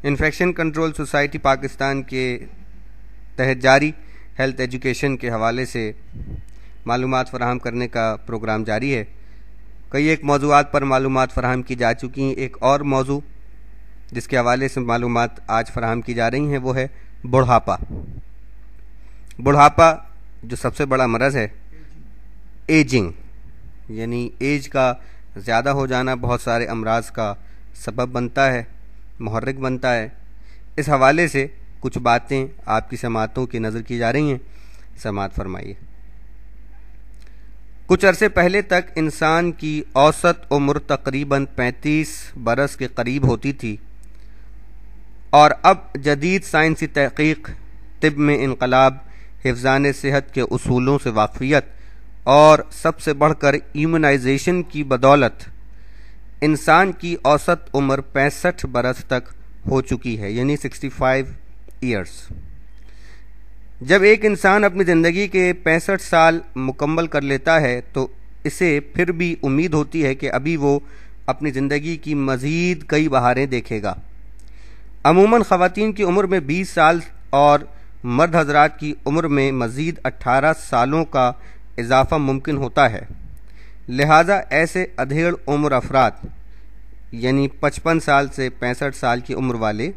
Infection control society Pakistan کے تحت جاری ہیلتھ ایجوکیشن کے حوالے سے معلومات فراہم کرنے کا پروگرام جاری ہے۔ کئی ایک موضوعات پر معلومات فراہم کی جا چکی ہیں۔ ایک اور موضوع جس کے حوالے سے معلومات آج فراہم کی جا رہی ہیں وہ ہے بڑھاپا۔ بڑھاپا جو سب سے بڑا مرض ہے، ایجنگ، یعنی ایج کا زیادہ ہو جانا بہت سارے امراض کا سبب بنتا ہے، محرک بنتا ہے۔ اس حوالے سے کچھ باتیں آپ کی سماعتوں کی نظر کی جا رہی ہیں، سماعت فرمائیے۔ کچھ عرصے پہلے تک انسان کی اوسط عمر تقریباً 35 برس کے قریب ہوتی تھی، اور اب جدید سائنسی تحقیق، طب میں انقلاب، حفظان صحت کے اصولوں سے واقفیت اور سب سے بڑھ کر ایمونائزیشن کی بدولت انسان کی اوسط عمر 65 برس تک ہو چکی ہے، یعنی 65 ایئرس۔ جب ایک انسان اپنی زندگی کے 65 سال مکمل کر لیتا ہے تو اسے پھر بھی امید ہوتی ہے کہ ابھی وہ اپنی زندگی کی مزید کئی بہاریں دیکھے گا۔ عموماً خواتین کی عمر میں 20 سال اور مرد حضرات کی عمر میں مزید 18 سالوں کا اضافہ ممکن ہوتا ہے۔ لہذا ایسے ادھیڑ عمر افراد، یعنی 55 سال سے 65 سال کی عمر والے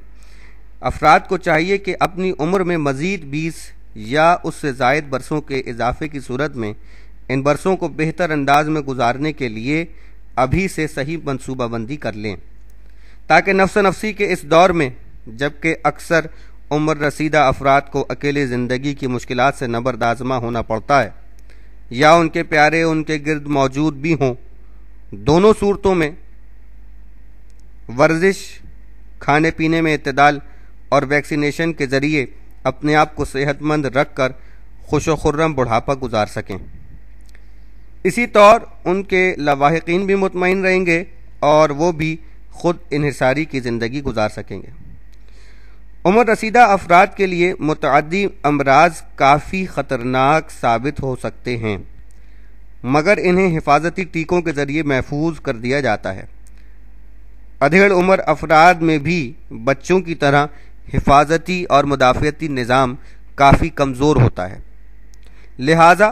افراد کو چاہیے کہ اپنی عمر میں مزید 20 یا اس سے زائد برسوں کے اضافے کی صورت میں ان برسوں کو بہتر انداز میں گزارنے کے لیے ابھی سے صحیح منصوبہ بندی کر لیں، تاکہ نفس نفسی کے اس دور میں جبکہ اکثر عمر رسیدہ افراد کو اکیلے زندگی کی مشکلات سے نبردآزما ہونا پڑتا ہے یا ان کے پیارے ان کے گرد موجود بھی ہوں، دونوں صورتوں میں ورزش، کھانے پینے میں اعتدال اور ویکسینیشن کے ذریعے اپنے آپ کو صحت مند رکھ کر خوش و خرم بڑھاپا گزار سکیں۔ اسی طور ان کے لاواحقین بھی مطمئن رہیں گے اور وہ بھی خود انحصاری کی زندگی گزار سکیں گے۔ عمر رسیدہ افراد کے لیے متعدی امراض کافی خطرناک ثابت ہو سکتے ہیں، مگر انہیں حفاظتی ٹیکوں کے ذریعے محفوظ کر دیا جاتا ہے۔ ادھیڑ عمر افراد میں بھی بچوں کی طرح حفاظتی اور مدافعتی نظام کافی کمزور ہوتا ہے، لہذا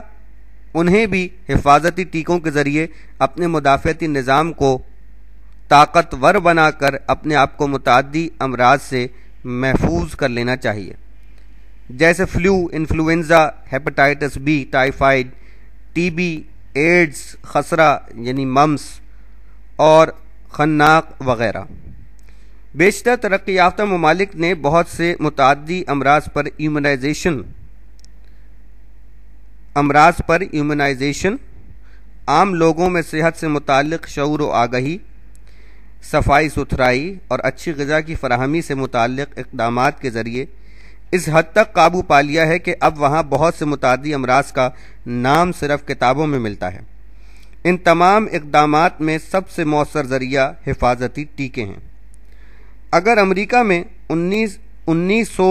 انہیں بھی حفاظتی ٹیکوں کے ذریعے اپنے مدافعتی نظام کو طاقتور بنا کر اپنے آپ کو متعدی امراض سے محفوظ کر لینا چاہیے، جیسے flu, influenza, hepatitis B, typhoid, T B, AIDS, خسرہ یعنی ممس اور خناق وغیرہ۔ بیشتر ترقی یافتہ ممالک نے بہت سے متعدی امراض پر ایمونائزیشن، عام لوگوں میں صحت سے متعلق شعور و آگہی، صفائی ستھرائی اور اچھی غذا کی فراہمی سے متعلق اقدامات کے ذریعے اس حد تک قابو پا لیا ہے کہ اب وہاں بہت سے متعدی امراض کا نام صرف کتابوں میں ملتا ہے۔ ان تمام اقدامات میں سب سے مؤثر ذریعہ حفاظتی ٹیکے ہیں۔ اگر امریکہ میں 1900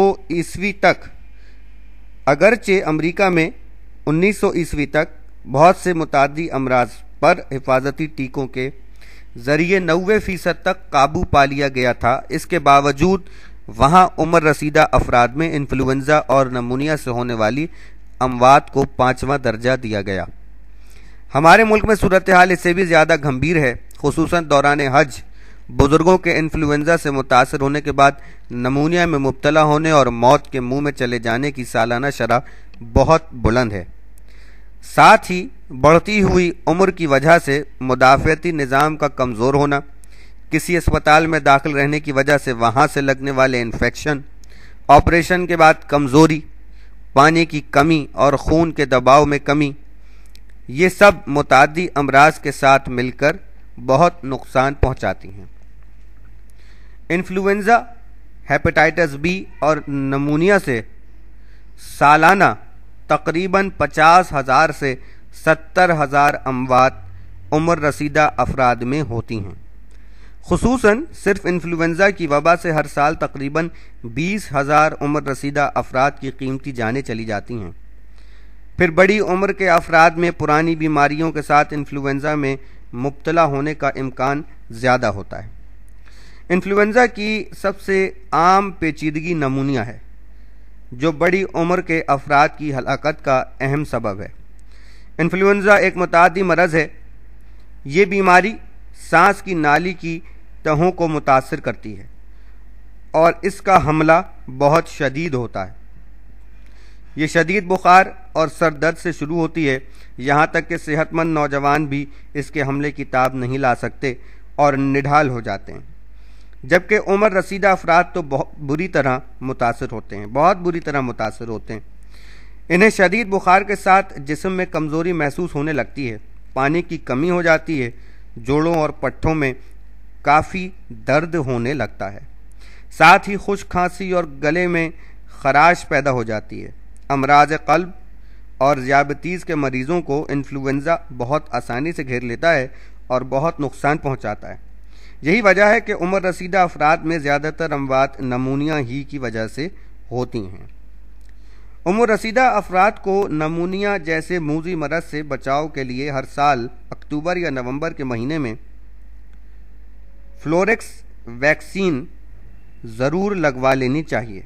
عیسوی تک بہت سے متعدی امراض پر حفاظتی ٹیکوں کے ذریعے 90% تک قابو پا لیا گیا تھا، اس کے باوجود وہاں عمر رسیدہ افراد میں انفلوئنزا اور نمونیا سے ہونے والی اموات کو 5واں درجہ دیا گیا۔ ہمارے ملک میں صورتحال اس سے بھی زیادہ گھمبیر ہے، خصوصاً دوران حج بزرگوں کے انفلوئنزا سے متاثر ہونے کے بعد نمونیا میں مبتلا ہونے اور موت کے منہ میں چلے جانے کی سالانہ شرح بہت بلند ہے۔ ساتھ ہی بڑھتی ہوئی عمر کی وجہ سے مدافعتی نظام کا کمزور ہونا، کسی اسپتال میں داخل رہنے کی وجہ سے وہاں سے لگنے والے انفیکشن، آپریشن کے بعد کمزوری، پانی کی کمی اور خون کے دباؤ میں کمی، یہ سب متعدی امراض کے ساتھ مل کر بہت نقصان پہنچاتی ہیں۔ انفلوئنزا، ہیپاٹائٹس بی اور نمونیا سے سالانہ تقریباً 50,000 سے 70,000 اموات عمر رسیدہ افراد میں ہوتی ہیں۔ خصوصاً صرف انفلوئنزا کی وبا سے ہر سال تقریباً 20,000 عمر رسیدہ افراد کی قیمتی جانیں چلی جاتی ہیں۔ پھر بڑی عمر کے افراد میں پرانی بیماریوں کے ساتھ انفلوئنزا میں مبتلا ہونے کا امکان زیادہ ہوتا ہے۔ انفلوئنزا کی سب سے عام پیچیدگی نمونیا ہے، جو بڑی عمر کے افراد کی ہلاکت کا اہم سبب ہے۔ انفلوئنزا ایک متعدی مرض ہے۔ یہ بیماری سانس کی نالی کی تہوں کو متاثر کرتی ہے اور اس کا حملہ بہت شدید ہوتا ہے۔ یہ شدید بخار اور سر درد سے شروع ہوتی ہے، یہاں تک کہ صحت مند نوجوان بھی اس کے حملے کی تاب نہیں لا سکتے اور نڈھال ہو جاتے ہیں، جبکہ عمر رسیدہ افراد تو بہت بری طرح متاثر ہوتے ہیں۔ انہیں شدید بخار کے ساتھ جسم میں کمزوری محسوس ہونے لگتی ہے، پانی کی کمی ہو جاتی ہے، جوڑوں اور پٹھوں میں کافی درد ہونے لگتا ہے، ساتھ ہی خشک کھانسی اور گلے میں خراش پیدا ہو جاتی ہے۔ امراض قلب اور ذیابیطس کے مریضوں کو انفلوئنزا بہت آسانی سے گھیر لیتا ہے اور بہت نقصان پہنچاتا ہے۔ یہی وجہ ہے کہ عمر رسیدہ افراد میں زیادہ تر اموات نمونیا ہی کی وجہ سے ہوتی ہیں۔ عمر رسیدہ افراد کو نمونیا جیسے موذی مرض سے بچاؤ کے لیے ہر سال اکتوبر یا نومبر کے مہینے میں فلوریکس ویکسین ضرور لگوا لینی چاہیے۔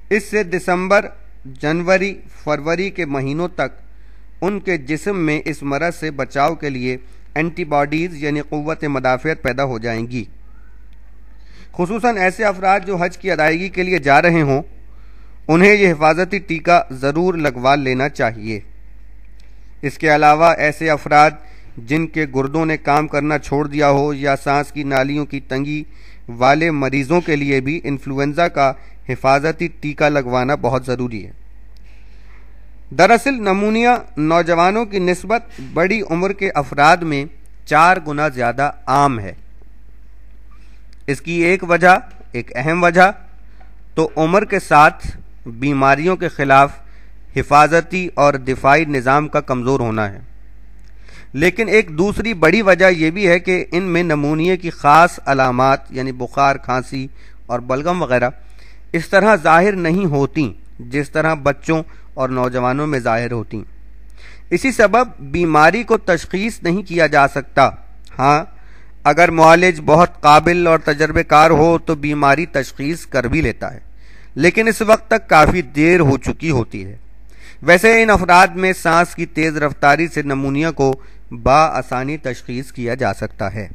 اس سے دسمبر، جنوری، فروری کے مہینوں تک ان کے جسم میں اس مرض سے بچاؤ کے لیے اینٹی باڈیز یعنی قوت مدافعت پیدا ہو جائیں گی۔ خصوصاً ایسے افراد جو حج کی ادائیگی کے لیے جا رہے ہوں، انہیں یہ حفاظتی ٹیکہ ضرور لگوا لینا چاہیے۔ اس کے علاوہ ایسے افراد جن کے گردوں نے کام کرنا چھوڑ دیا ہو یا سانس کی نالیوں کی تنگی والے مریضوں کے لیے بھی انفلوئنزا کا حفاظتی ٹیکہ لگوانا بہت ضروری ہے۔ دراصل نمونیا نوجوانوں کی نسبت بڑی عمر کے افراد میں 4 گنا زیادہ عام ہے۔ اس کی ایک اہم وجہ تو عمر کے ساتھ بیماریوں کے خلاف حفاظتی اور دفاعی نظام کا کمزور ہونا ہے، لیکن ایک دوسری بڑی وجہ یہ بھی ہے کہ ان میں نمونیا کی خاص علامات یعنی بخار، کھانسی اور بلغم وغیرہ اس طرح ظاہر نہیں ہوتی جس طرح بچوں اور نوجوانوں میں ظاہر ہوتی۔ اسی سبب بیماری کو تشخیص نہیں کیا جا سکتا۔ ہاں، اگر معالج بہت قابل اور تجربے کار ہو تو بیماری تشخیص کر بھی لیتا ہے، لیکن اس وقت تک کافی دیر ہو چکی ہوتی ہے۔ ویسے ان افراد میں سانس کی تیز رفتاری سے نمونیا کو بآسانی تشخیص کیا جا سکتا ہے۔